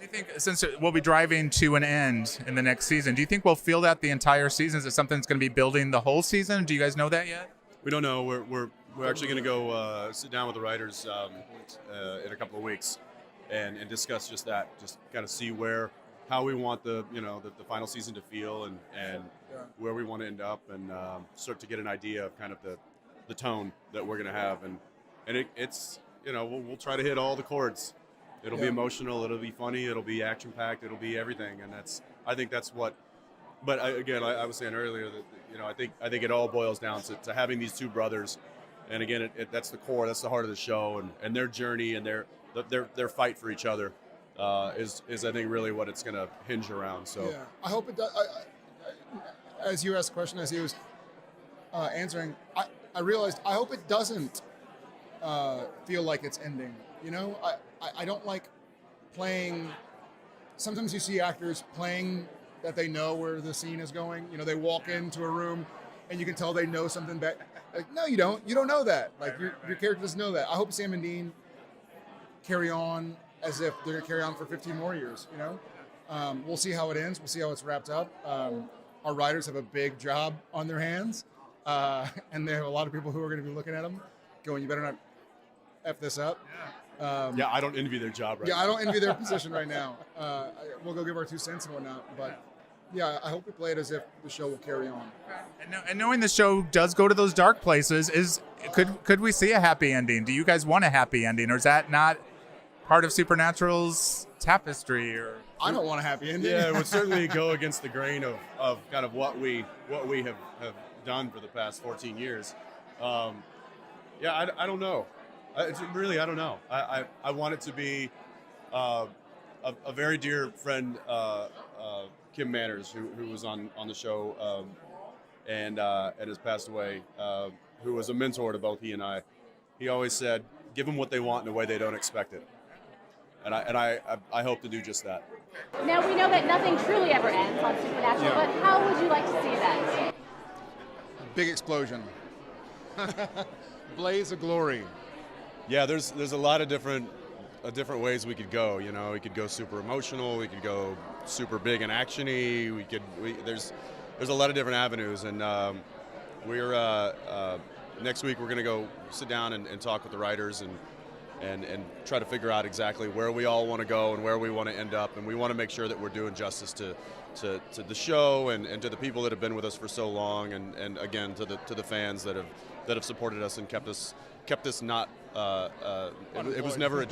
you think, since we'll be driving to an end in the next season, do you think we'll feel that the entire season? Is it something that's going to be building the whole season? Do you guys know that yet? We don't know. We're actually going to go sit down with the writers in a couple of weeks and discuss just that. Just kind of see how we want the final season to feel and where we want to end up and start to get an idea of kind of the tone that we're going to have and it's we'll try to hit all the chords. It'll be emotional. It'll be funny. It'll be action packed. It'll be everything. And I think that's what. But I was saying earlier that I think it all boils down to having these two brothers, and again, that's the core. That's the heart of the show, and their journey and their fight for each other is I think really what it's going to hinge around. So yeah, I hope it does. As you asked the question, as he was answering, I realized I hope it doesn't feel like it's ending. I don't like playing. Sometimes you see actors playing that they know where the scene is going. They walk into a room and you can tell they know something back. Like, no, you don't. You don't know that. Like, your character doesn't know that. I hope Sam and Dean carry on as if they're going to carry on for 15 more years, We'll see how it ends. We'll see how it's wrapped up. Our writers have a big job on their hands. And there are a lot of people who are going to be looking at them going, you better not F this up. Yeah, I don't envy their job right now. Yeah, I don't envy their position right now. We'll go give our 2 cents and whatnot. But, yeah, I hope we play it as if the show will carry on. And knowing the show does go to those dark places, could we see a happy ending? Do you guys want a happy ending? Or is that not part of Supernatural's tapestry? Or I don't want a happy ending. Yeah, it would certainly go against the grain of kind of what we have done for the past 14 years. I don't know. I don't know. I want it to be a very dear friend, Kim Manners, who was on the show and has passed away, who was a mentor to both he and I. He always said, give them what they want in a way they don't expect it. And I hope to do just that. Now, we know that nothing truly ever ends on Supernatural, but how would you like to see that? Big explosion. Blaze of glory. Yeah, there's a lot of different ways we could go. We could go super emotional. We could go super big and actiony. There's a lot of different avenues, and we're next week we're going to go sit down and talk with the writers and try to figure out exactly where we all want to go and where we want to end up, and we want to make sure that we're doing justice to the show and to the people that have been with us for so long, and again to the fans that have supported us and kept us not. It was never a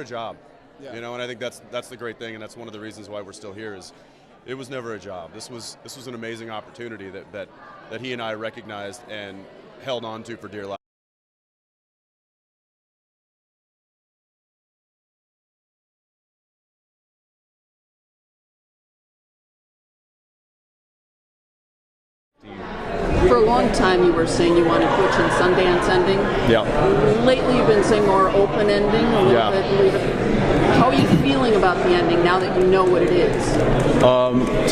job, and I think that's the great thing, and that's one of the reasons why we're still here. Is it was never a job. This was an amazing opportunity that he and I recognized and held on to for dear life. For a long time, you were saying you wanted Twitch and Sundance ending. Yeah. Lately, you've been saying more open ending. A little bit. How are you feeling about the ending now that you know what it is?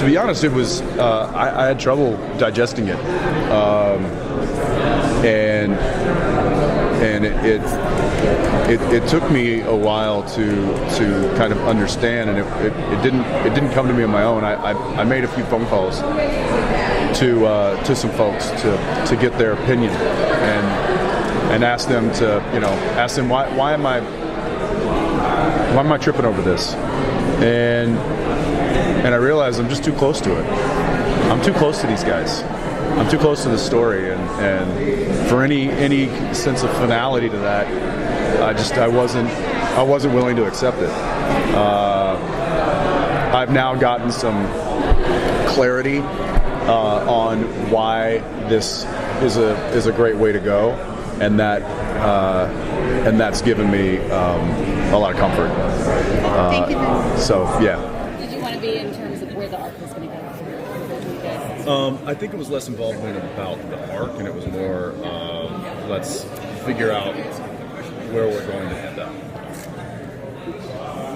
To be honest, it was I had trouble digesting it, and it took me a while to kind of understand, and it didn't come to me on my own. I made a few phone calls to some folks to get their opinion and ask them why am I tripping over this, and I realized I'm just too close to it. I'm too close to these guys. I'm too close to the story, and for any sense of finality to that, I wasn't willing to accept it. I've now gotten some clarity on why this is a great way to go, and that's given me a lot of comfort. So yeah. Did you want to be in terms of where the arc was going to go for you guys? I think it was less involvement about the arc, and it was more let's figure out where we're going to end up.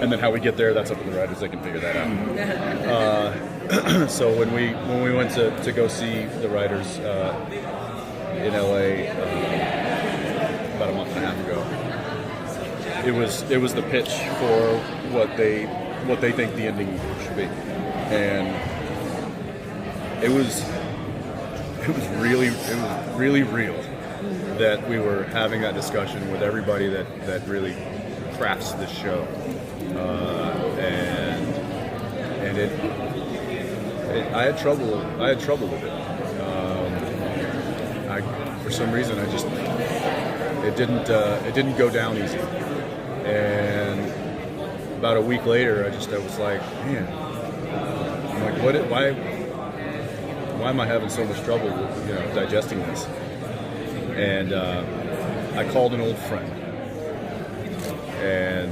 And then how we get there, that's up to the writers. They can figure that out. So when we went to go see the writers in LA about a month and a half ago, it was the pitch for what they what they think the ending should be, and it was really real that we were having that discussion with everybody that really crafts this show, and I had trouble with it. For some reason, it didn't go down easy, and about a week later, I was like, man, I'm like, why am I having so much trouble with, digesting this? And I called an old friend, and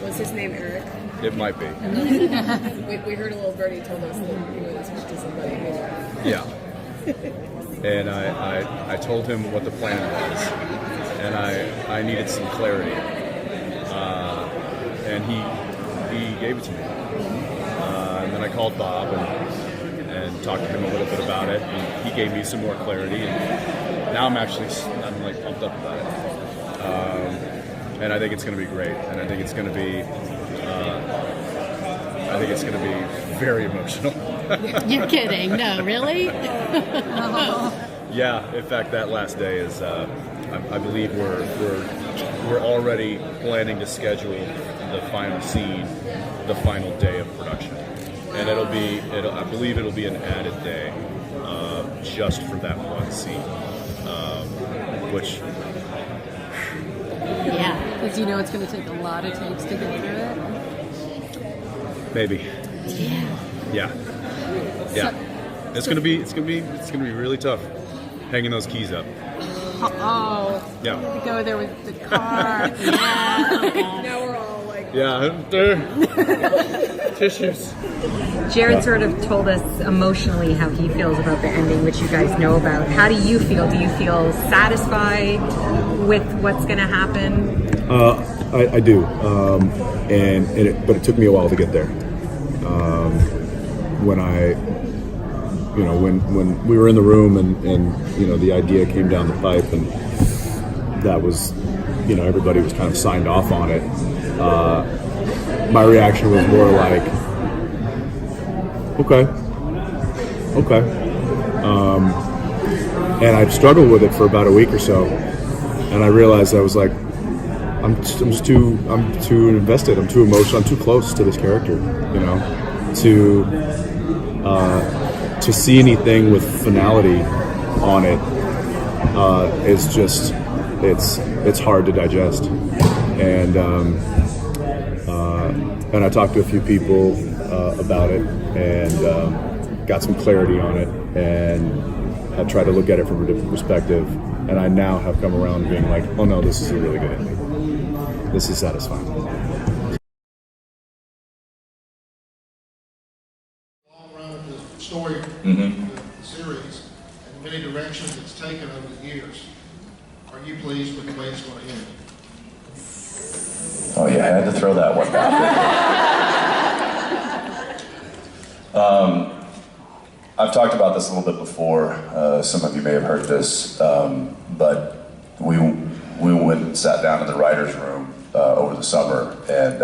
was his name Eric? It might be. we heard a little birdie told us that he was to somebody. Yeah. And I told him what the plan was, and I needed some clarity, and he gave it to me. And then I called Bob and talked to him a little bit about it, and he gave me some more clarity, and now I'm like pumped up about it. And I think it's going to be great, and I think it's going to be very emotional. You're kidding? No, really? Yeah. In fact, that last day is. I believe we're already planning to schedule the final scene, the final day of production, and I believe it'll be an added day, just for that one scene, which. Yeah, because you know it's going to take a lot of takes to get through it. Maybe. Yeah. It's gonna be really tough hanging those keys up. Oh. Yeah. We go there with the car. Yeah. Now we're all like. Yeah. Tissues. Jared sort of told us emotionally how he feels about the ending, which you guys know about. How do you feel? Do you feel satisfied with what's going to happen? I do, but it took me a while to get there. When we were in the room and the idea came down the pipe, and that was, everybody was kind of signed off on it. My reaction was more like, okay. And I struggled with it for about a week or so, and I realized I was like, I'm too invested. I'm too emotional. I'm too close to this character, to see anything with finality on it is just it's hard to digest. And I talked to a few people about it and got some clarity on it, and I tried to look at it from a different perspective. And I now have come around being like, oh no, this is a really good ending. This is satisfying. Long run of the story, the series, and many directions it's taken over the years. Are you pleased with the way it's going to end? Oh yeah, I had to throw that one back. I've talked about this a little bit before. Some of you may have heard this, but we went and sat down in the writer's room over the summer, and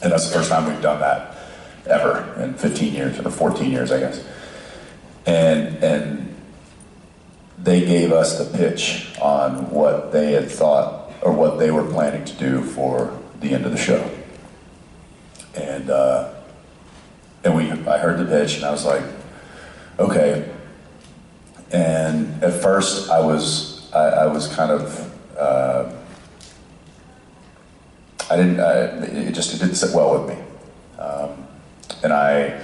that's the first time we've done that ever in 15 years, or 14 years, I guess. And they gave us the pitch on what they had thought, or what they were planning to do for the end of the show. And I heard the pitch, and I was like, okay. And at first, I was kind of, it didn't sit well with me. And I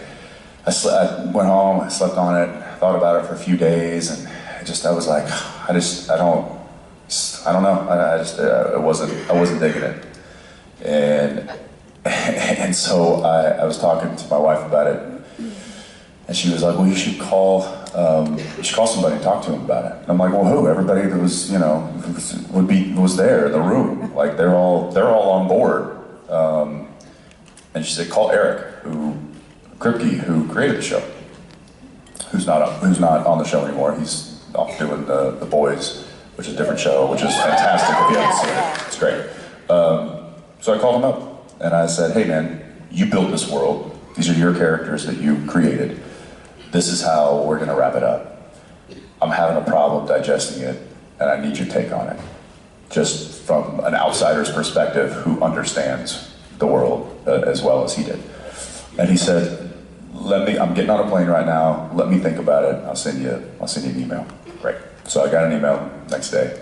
went home, I slept on it, thought about it for a few days, and I was like, I don't know. I wasn't digging it. And so I was talking to my wife about it, and she was like, well, you should call somebody and talk to him about it. And I'm like, well, who? Everybody that was, was there in the room. Like, they're all on board. And she said, call Eric, Kripke, who created the show, who's not on the show anymore. He's off doing the Boys, which is a different show, which is fantastic if you haven't seen it. It's great. So I called him up, and I said, hey man, you built this world. These are your characters that you created. This is how we're gonna wrap it up. I'm having a problem digesting it, and I need your take on it. Just from an outsider's perspective who understands the world as well as he did. And he said, I'm getting on a plane right now, let me think about it, I'll send you an email. Great. So I got an email next day,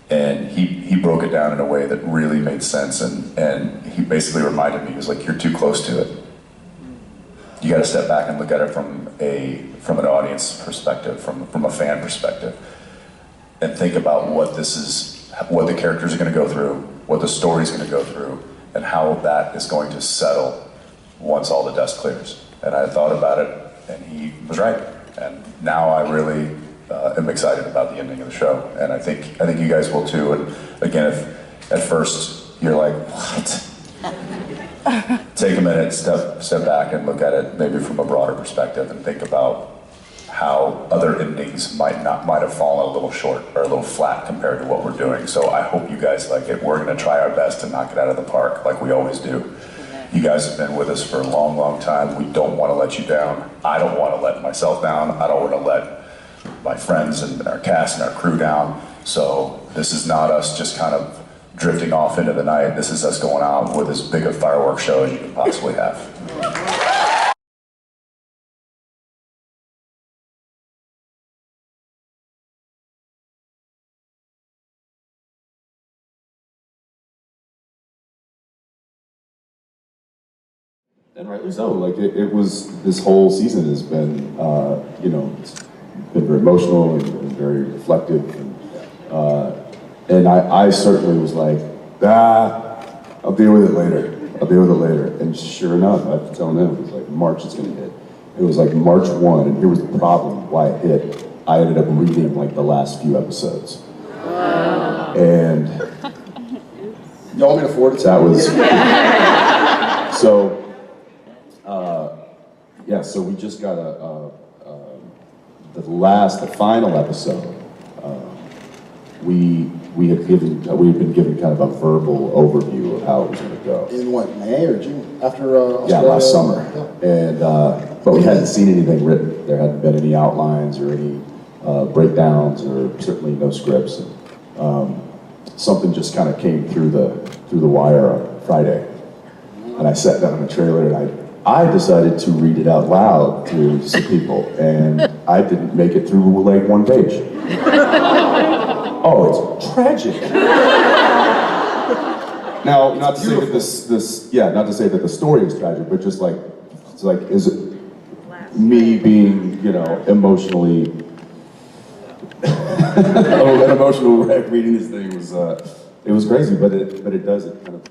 and he broke it down in a way that really made sense, and he basically reminded me, he was like, you're too close to it. You gotta step back and look at it from an audience perspective, from a fan perspective, and think about what the characters are gonna go through, what the story's gonna go through, and how that is going to settle once all the dust clears. And I thought about it, and he was right. And now I really am excited about the ending of the show, and I think you guys will too. And again, if at first you're like, what? Take a minute, step back, and look at it maybe from a broader perspective, and think about how other endings might have fallen a little short or a little flat compared to what we're doing. So I hope you guys like it. We're going to try our best to knock it out of the park, like we always do. You guys have been with us for a long, long time. We don't want to let you down. I don't want to let myself down. I don't want to let my friends and our cast and our crew down. So this is not us just kind of drifting off into the night. This is us going out with as big a fireworks show as you can possibly have. And rightly so. Like it was, this whole season has been, it's been very emotional and very reflective. And I certainly was like, I'll deal with it later. And sure enough, I was telling him, it was like March is going to hit. It was like March 1, and here was the problem, why it hit. I ended up reading like the last few episodes. And you want me to forward it? That was, so, so we just got the final episode. We had been given kind of a verbal overview of how it was going to go. In what, May or June? After Australia? Yeah, last summer. Yeah. And but we hadn't seen anything written. There hadn't been any outlines or any breakdowns, or certainly no scripts. And, something just kind of came through the wire on Friday, and I sat down in the trailer and I decided to read it out loud to some people, and I didn't make it through like one page. Oh, it's tragic. Now, not to say that not to say that the story is tragic, but just like, it's like, is it me being, emotionally, an emotional wreck reading this thing it was crazy, but it does, it kind of,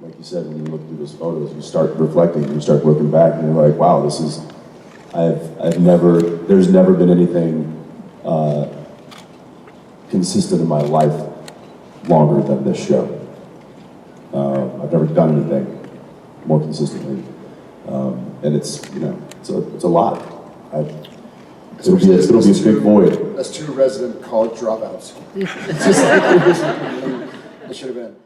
like you said, when you look through those photos, you start reflecting, you start looking back, and you're like, wow, there's never been anything consistent in my life longer than this show. I've never done anything more consistently, and it's a lot. It'll be a big void. That's 2 resident college dropouts. It's just like it should have been.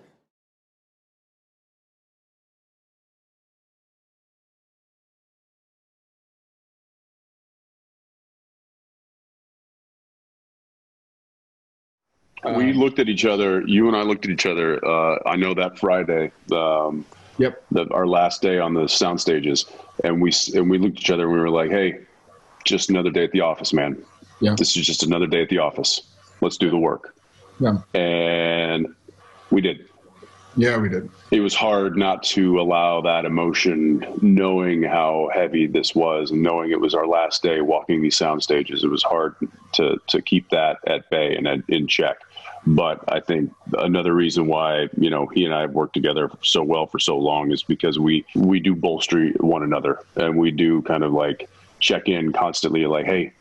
We looked at each other. You and I looked at each other. I know that Friday, our last day on the sound stages, and we looked at each other and we were like, "Hey, just another day at the office, man. Yeah. This is just another day at the office. Let's do the work." Yeah. And we did. Yeah, we did. It was hard not to allow that emotion, knowing how heavy this was and knowing it was our last day walking these sound stages. It was hard to keep that at bay and in check. But I think another reason why, he and I have worked together so well for so long is because we do bolster one another, and we do kind of like check in constantly, like, hey,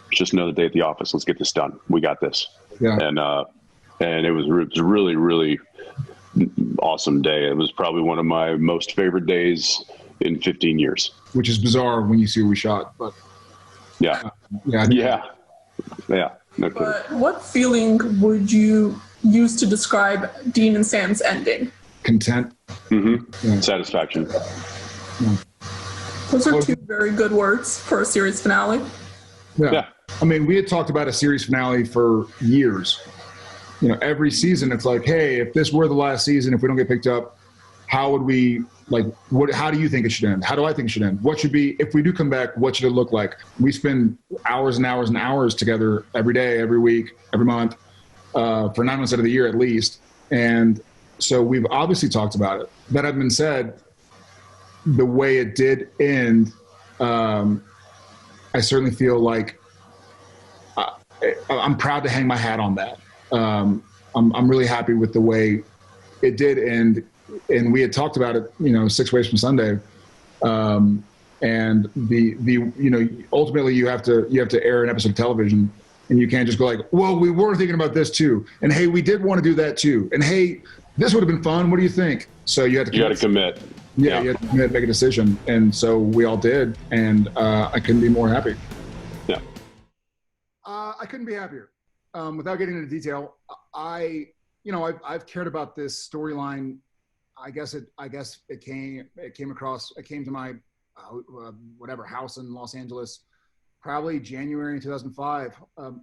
it's just another day at the office. Let's get this done. We got this. Yeah. And it was a really, really awesome day. It was probably one of my most favorite days in 15 years. Which is bizarre when you see what we shot, but yeah. No kidding. What feeling would you use to describe Dean and Sam's ending? content. Mm-hmm. Satisfaction. Yeah. Those are two very good words for a series finale. Yeah. I mean, we had talked about a series finale for years. You know, every season it's like, hey, if this were the last season, if we don't get picked up, how would we, like, how do you think it should end? How do I think it should end? What should be, if we do come back, what should it look like? We spend hours and hours and hours together every day, every week, every month, for 9 months out of the year at least. And so we've obviously talked about it. That having been said, the way it did end, I certainly feel like I'm proud to hang my hat on that. I'm really happy with the way it did end, and we had talked about it, 6 ways from Sunday. And ultimately you have to air an episode of television, and you can't just go like, well, we were thinking about this too, and hey, we did want to do that too, and hey, this would have been fun. What do you think? So you got to commit. Yeah, you have to commit, make a decision, and so we all did, and I couldn't be more happy. Yeah. I couldn't be happier. Without getting into detail, I've cared about this storyline. I guess it came to my house in Los Angeles, probably January 2005,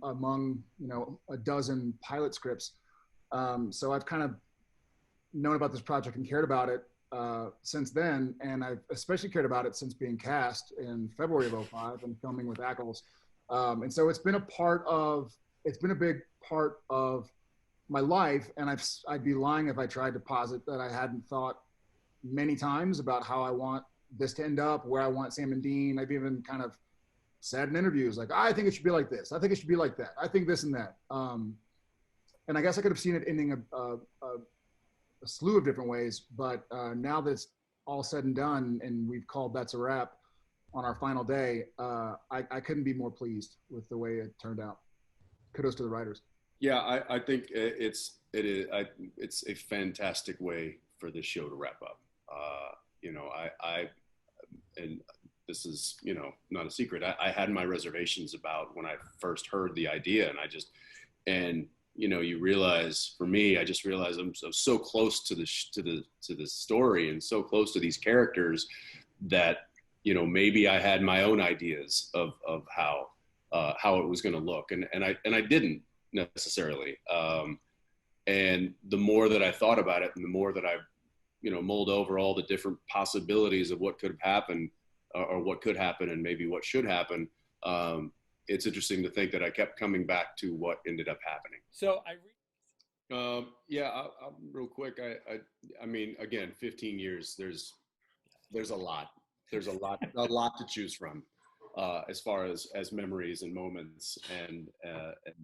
among a dozen pilot scripts. So I've kind of known about this project and cared about it since then, and I've especially cared about it since being cast in February of 2005 and filming with Ackles. And so it's been a big part of my life, and I'd be lying if I tried to posit that I hadn't thought many times about how I want this to end up, where I want Sam and Dean. I've even kind of said in interviews, like, I think it should be like this. I think it should be like that. I think this and that. And I guess I could have seen it ending a slew of different ways, but now that it's all said and done and we've called that's a wrap on our final day, I couldn't be more pleased with the way it turned out. Kudos to the writers. Yeah, I think it's a fantastic way for this show to wrap up. And this is, not a secret. I had my reservations about when I first heard the idea, and you realize, for me, I just realized I'm so close to the story and so close to these characters that, maybe I had my own ideas of how it was going to look, and I didn't necessarily. And the more that I thought about it, and the more that I, mulled over all the different possibilities of what could have happened, or what could happen, and maybe what should happen, it's interesting to think that I kept coming back to what ended up happening. So I'll real quick. I mean, again, 15 years. There's a lot. There's a lot to choose from, as far as memories and moments and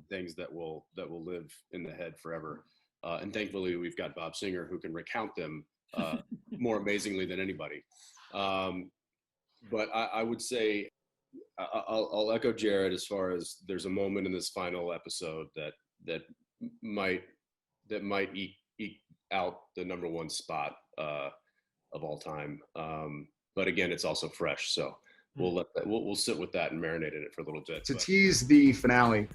things that will live in the head forever. And thankfully, we've got Bob Singer, who can recount them more amazingly than anybody. But I would say, I'll echo Jared as far as there's a moment in this final episode that might eke out the number one spot of all time. But again, it's also fresh, so we'll sit with that and marinate in it for a little bit. To tease the finale,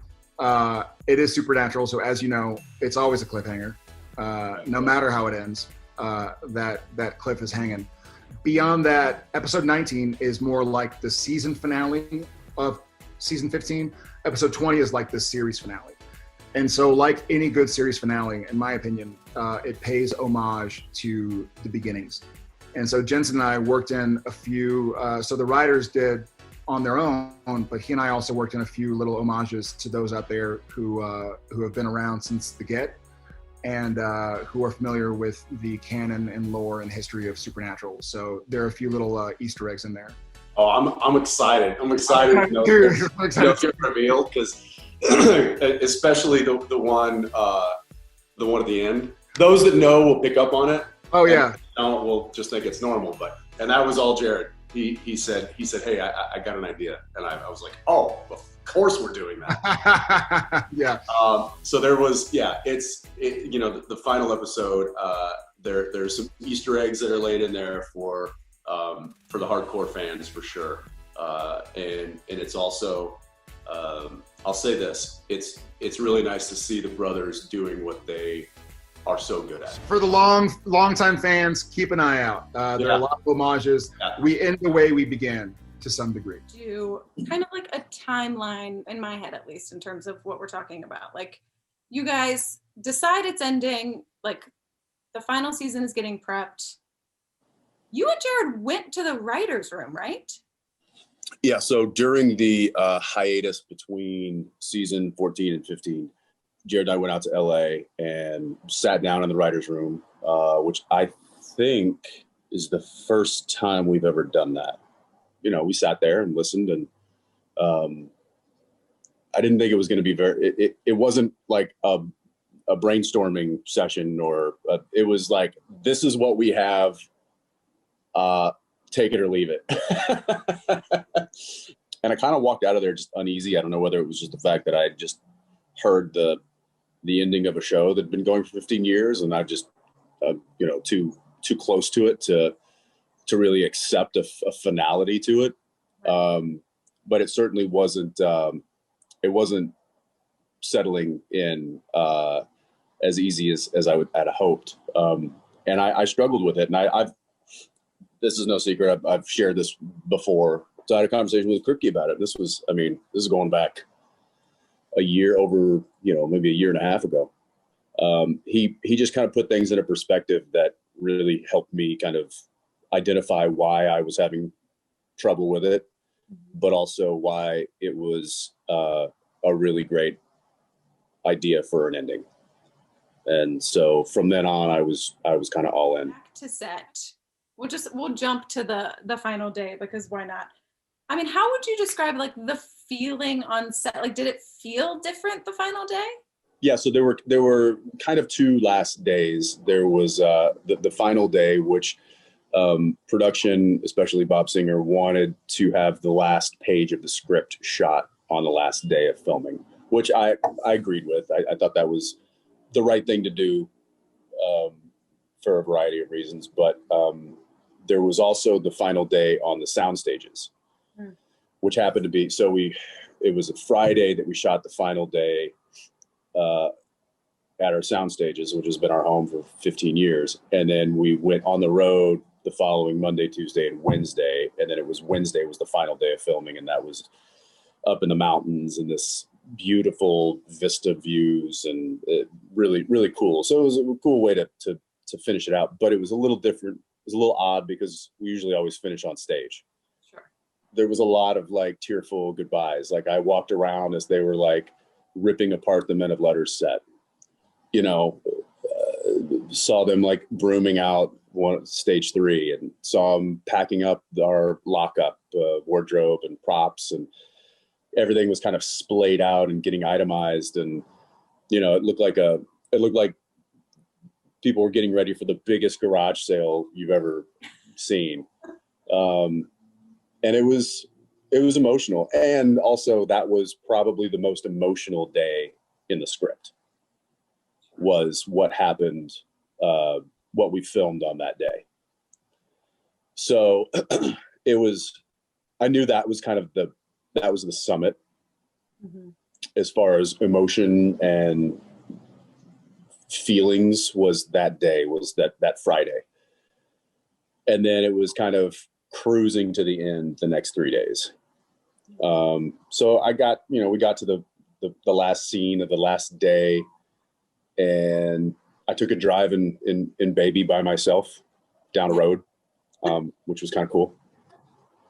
it is supernatural, so as you know, it's always a cliffhanger. No matter how it ends, that cliff is hanging. Beyond that, episode 19 is more like the season finale of season 15. Episode 20 is like the series finale. And so, like any good series finale, in my opinion, it pays homage to the beginnings. And so Jensen and I worked in a few, so the writers did on their own, but he and I also worked in a few little homages to those out there who have been around since the get, and who are familiar with the canon and lore and history of Supernatural. So there are a few little Easter eggs in there. Oh, I'm excited. I'm excited to know get revealed, because especially the one at the end. Those that know will pick up on it. Oh yeah. No, we'll just think it's normal. And that was all Jared. He said, hey, I got an idea, and I was like, oh, of course we're doing that. Yeah. So there was, the final episode. There's some Easter eggs that are laid in there for the hardcore fans, for sure. And it's also, I'll say this: it's really nice to see the brothers doing what they are so good at. For the long-time fans, keep an eye out. There are a lot of homages. We end the way we began to some degree. Do kind of like a timeline in my head, at least in terms of what we're talking about. Like, you guys decide it's ending, like the final season is getting prepped. You and Jared went to the writer's room, right? Yeah, so during the hiatus between season 14 and 15, Jared and I went out to LA and sat down in the writer's room, which I think is the first time we've ever done that. You know, we sat there and listened, and I didn't think it was going to be it wasn't like a brainstorming session, or it was like, this is what we have, take it or leave it. And I kind of walked out of there just uneasy. I don't know whether it was just the fact that I had just heard the ending of a show that had been going for 15 years, and I just, you know, too close to it to really accept a finality to it. But it certainly wasn't, it wasn't settling in as easy as I had hoped. And I struggled with it. And this is no secret. I've shared this before. So I had a conversation with Kripke about it. This is going back a year, over, you know, maybe a year and a half ago. He just kind of put things in a perspective that really helped me kind of identify why I was having trouble with it, but also why it was a really great idea for an ending. And so from then on, I was kind of all in. Back to set. We'll jump to the final day, because why not? I mean, how would you describe like the feeling on set? Like, did it feel different the final day? Yeah, so there were kind of two last days. There was the final day, which production, especially Bob Singer, wanted to have the last page of the script shot on the last day of filming, which I agreed with. I thought that was the right thing to do for a variety of reasons. But there was also the final day on the sound stages, which happened to be, it was a Friday that we shot the final day at our sound stages, which has been our home for 15 years. And then we went on the road the following Monday, Tuesday, and Wednesday. And then it was Wednesday was the final day of filming. And that was up in the mountains and this beautiful vista views, and really, really cool. So it was a cool way to finish it out, but it was a little different. It was a little odd because we usually always finish on stage. Sure. There was a lot of like tearful goodbyes. Like I walked around as they were like ripping apart the Men of Letters set, you know, saw them like brooming out stage 3, and saw them packing up our lockup wardrobe and props, and everything was kind of splayed out and getting itemized. And, you know, it looked like people were getting ready for the biggest garage sale you've ever seen. And it was emotional. And also that was probably the most emotional day in the script, was what happened, what we filmed on that day. So I knew that was kind of that was the summit as far as emotion and feelings, was that day, was that Friday. And then it was kind of cruising to the end the next 3 days. So we got to the last scene of the last day, and I took a drive in Baby by myself down a road, which was kind of cool.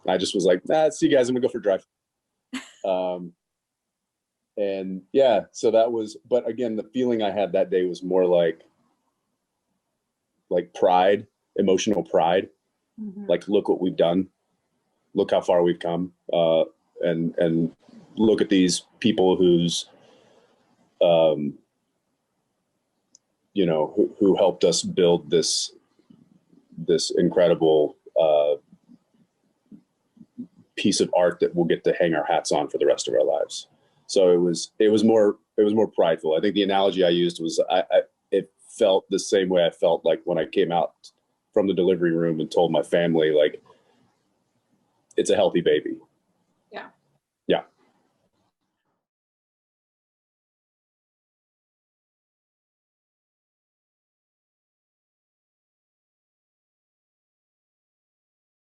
I just was like, see you guys, I'm gonna go for a drive. And yeah, so that was, but again, the feeling I had that day was more like pride, emotional pride. Like, look what we've done. Look how far we've come. And look at these people who's, you know, who helped us build this incredible, piece of art that we'll get to hang our hats on for the rest of our lives. So it was more prideful. I think the analogy I used was it felt the same way I felt like when I came out from the delivery room and told my family, like, it's a healthy baby. Yeah.